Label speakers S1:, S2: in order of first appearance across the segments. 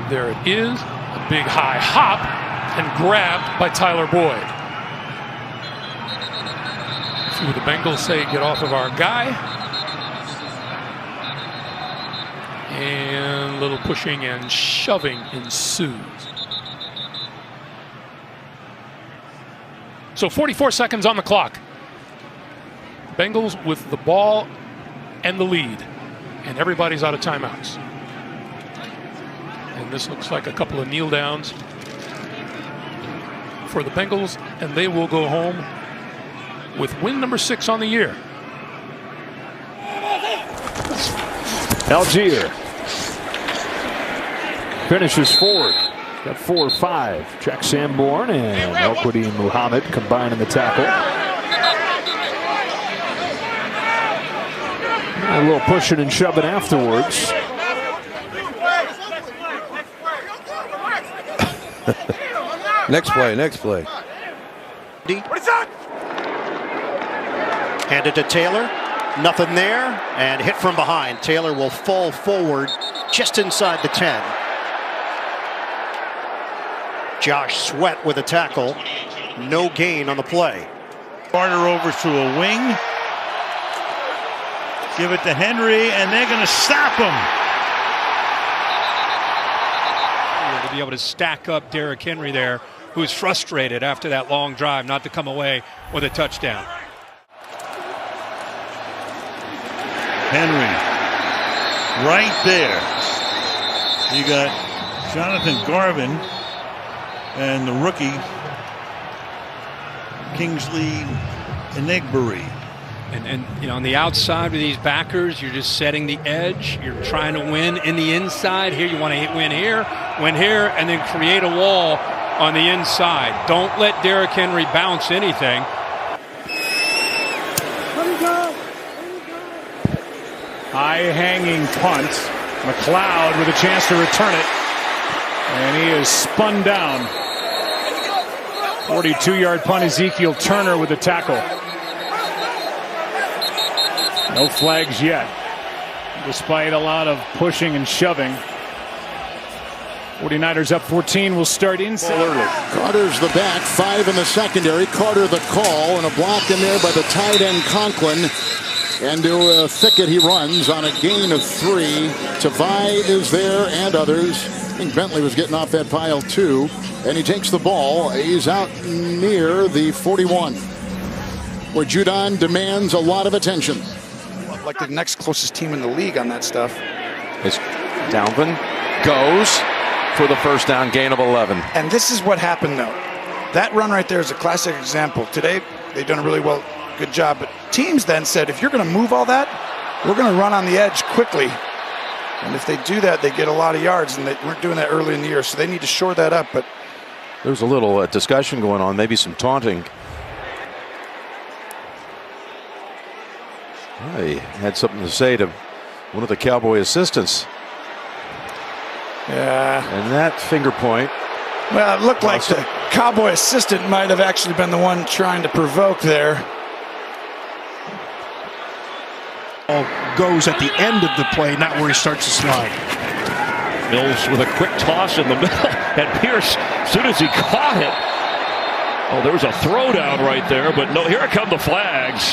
S1: There it is, a big high hop, and grabbed by Tyler Boyd. A few of the Bengals say, get off of our guy. And a little pushing and shoving ensues. So 44 seconds on the clock. Bengals with the ball and the lead. And everybody's out of timeouts. And this looks like a couple of kneel downs for the Bengals, and they will go home with win number 6 on the year.
S2: Algier finishes forward. Got 4 or 5. Jack Sanborn and Elquity Muhammad combining the tackle. A little pushing and shoving afterwards.
S3: Next play.
S4: Handed to Taylor. Nothing there. And hit from behind. Taylor will fall forward just inside the 10. Josh Sweat with a tackle. No gain on the play.
S5: Carter over to a wing. Give it to Henry, and they're going to stop him.
S6: To be able to stack up Derrick Henry there, who's frustrated after that long drive not to come away with a touchdown.
S5: Henry, right there. You got Jonathan Garvin and the rookie Kingsley Enigbury.
S6: And you know, on the outside with these backers, you're just setting the edge. You're trying to win in the inside. Here you want to win here, and then create a wall on the inside. Don't let Derrick Henry bounce anything.
S2: High-hanging punt. McLeod with a chance to return it. And he is spun down. 42-yard punt, Ezekiel Turner with the tackle. No flags yet, despite a lot of pushing and shoving. 49ers up 14, will start inside.
S7: Carter's the back, 5 in the secondary. Carter the call, and a block in there by the tight end Conklin. And to a thicket he runs on a gain of 3. Tavai is there and others. I think Bentley was getting off that pile too. And he takes the ball. He's out near the 41, where Judon demands a lot of attention.
S8: Like the next closest team in the league on that stuff.
S3: As Dalvin goes for the first down, gain of 11.
S8: And this is what happened, though. That run right there is a classic example. Today, they've done a really good job. But teams then said, if you're going to move all that, we're going to run on the edge quickly. And if they do that, they get a lot of yards, and they weren't doing that early in the year, so they need to shore that up. But
S3: there's a little discussion going on, maybe some taunting. He had something to say to one of the Cowboy assistants.
S8: Yeah.
S3: And that finger point.
S8: Well, it looked like the Cowboy assistant might have actually been the one trying to provoke there.
S4: Goes at the end of the play, not where he starts to slide.
S9: Mills with a quick toss in the middle, and Pierce, as soon as he caught it, there was a throwdown right there, but no, here come the flags.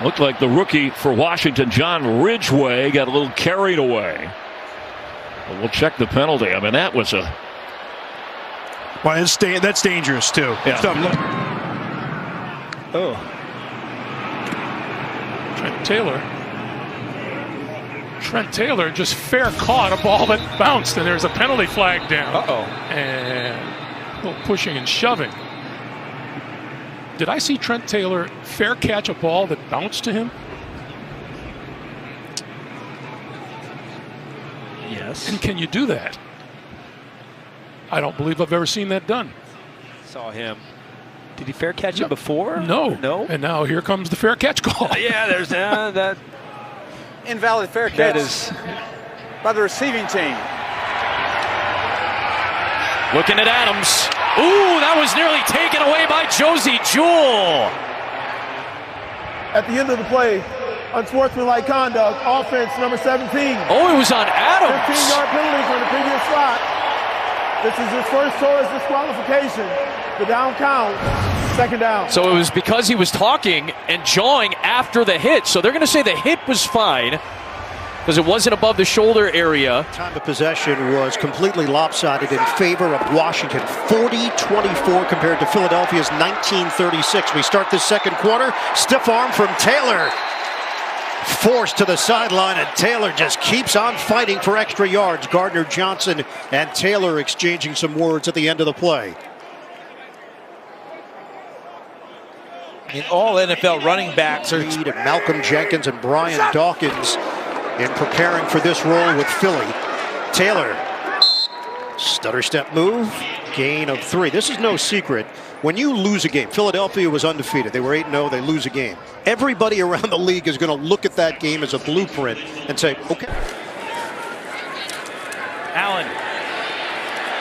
S9: Looked like the rookie for Washington, John Ridgeway, got a little carried away. But we'll check the penalty. I mean, that was a...
S4: Well, that's dangerous, too.
S9: Yeah.
S1: Trent Taylor just fair caught a ball that bounced, and there's a penalty flag down. And a little pushing and shoving. Did I see Trent Taylor fair catch a ball that bounced to him?
S6: Yes.
S1: And can you do that? I don't believe I've ever seen that done.
S10: Saw him. Did he fair catch it before?
S1: No.
S10: No?
S1: And now here comes the fair catch call.
S10: Yeah, there's that.
S11: Invalid fair catch by the receiving team.
S9: Looking at Adams. Ooh, that was nearly taken away by Josie Jewell.
S11: At the end of the play,
S12: unsportsmanlike conduct, offense number 17.
S3: Oh, it was on Adams.
S12: 15-yard penalty from the previous spot. This is his first Torres disqualification. The down count, second down.
S3: So it was because he was talking and jawing after the hit. So they're going to say the hit was fine because it wasn't above the shoulder area.
S4: Time of possession was completely lopsided in favor of Washington. 40-24 compared to Philadelphia's 19-36. We start this second quarter. Stiff arm from Taylor. Forced to the sideline, and Taylor just keeps on fighting for extra yards. Gardner Johnson and Taylor exchanging some words at the end of the play.
S13: And all NFL running backs are...
S4: Malcolm Jenkins and Brian Dawkins in preparing for this role with Philly. Taylor, stutter step move, gain of 3. This is no secret. When you lose a game, Philadelphia was undefeated. They were 8-0, they lose a game. Everybody around the league is going to look at that game as a blueprint and say, okay.
S14: Allen,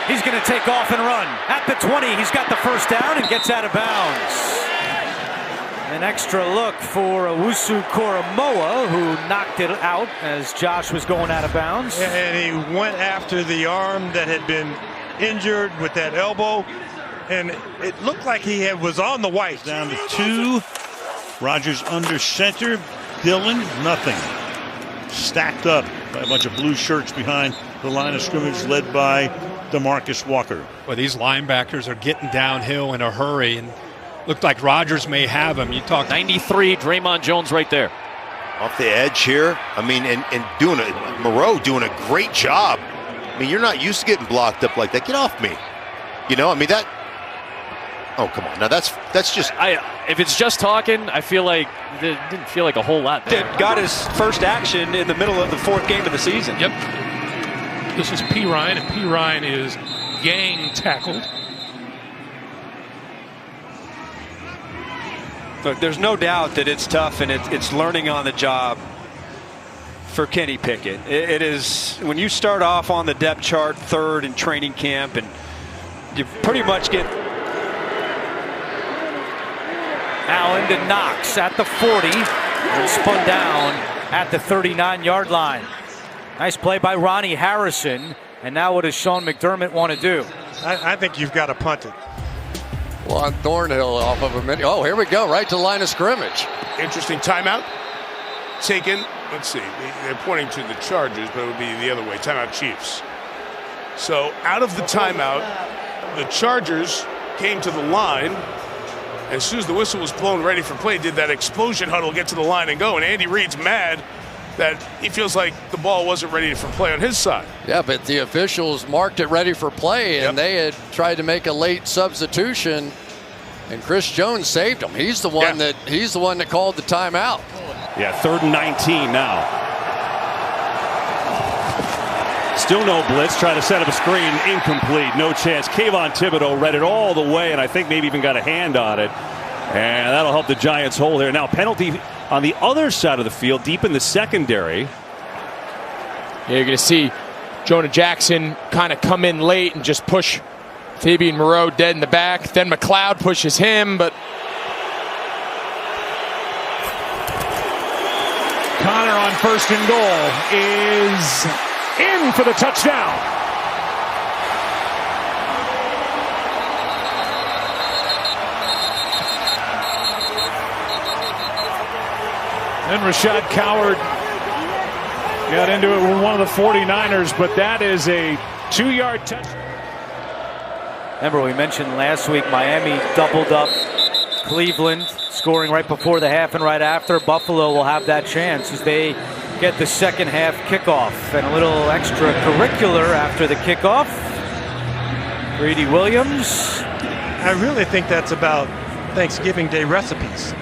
S14: he's going to take off and run. At the 20, he's got the first down and gets out of bounds. An extra look for Owusu Koromoa, who knocked it out as Josh was going out of bounds.
S15: And he went after the arm that had been injured with that elbow. And it looked like he was on the white.
S5: Down to 2. Rodgers under center. Dillon, nothing. Stacked up by a bunch of blue shirts behind the line of scrimmage led by DeMarcus Walker.
S6: Well, these linebackers are getting downhill in a hurry, and looked like Rodgers may have him. You talk
S3: 93, Draymond Jones right there.
S16: Off the edge here. I mean, and Moreau doing a great job. I mean, you're not used to getting blocked up like that. Get off me. You know, I mean, that. Oh, come on. Now that's just.
S3: If it's just talking, I feel like it didn't feel like a whole lot there.
S10: Got his first action in the middle of the 4th game of the season.
S1: Yep. This is P. Ryan, and P. Ryan is gang tackled.
S10: Look, there's no doubt that it's tough and it's learning on the job for Kenny Pickett. It is when you start off on the depth chart 3rd in training camp and you pretty much get.
S14: Allen to Knox at the 40 and spun down at the 39-yard line. Nice play by Ronnie Harrison. And now what does Sean McDermott want to do?
S15: I think you've got to punt it.
S17: Juan Thornhill off of a minute. Oh, here we go, right to the line of scrimmage.
S18: Interesting timeout taken. Let's see, they're pointing to the Chargers, but it would be the other way. Timeout Chiefs. So out of the timeout, the Chargers came to the line. As soon as the whistle was blown, ready for play, did that explosion huddle, get to the line and go. And Andy Reid's mad that he feels like the ball wasn't ready for play on his side.
S17: Yeah, but the officials marked it ready for play, and they had tried to make a late substitution, and Chris Jones saved him. He's the one that called the timeout.
S19: Yeah, 3rd and 19 now. Still no blitz. Try to set up a screen. Incomplete. No chance. Kayvon Thibodeau read it all the way, and I think maybe even got a hand on it. And that'll help the Giants hold here. Now penalty on the other side of the field, deep in the secondary.
S20: Yeah, you're going to see Jonah Jackson kind of come in late and just push Fabian Moreau dead in the back. Then McLeod pushes him, but
S2: Connor on 1st and goal is in for the touchdown. And Rashad Coward got into it with one of the 49ers, but that is a 2-yard touchdown.
S14: Remember, we mentioned last week Miami doubled up Cleveland, scoring right before the half and right after. Buffalo will have that chance as they get the second half kickoff. And a little extracurricular after the kickoff. Greedy Williams.
S15: I really think that's about Thanksgiving Day recipes.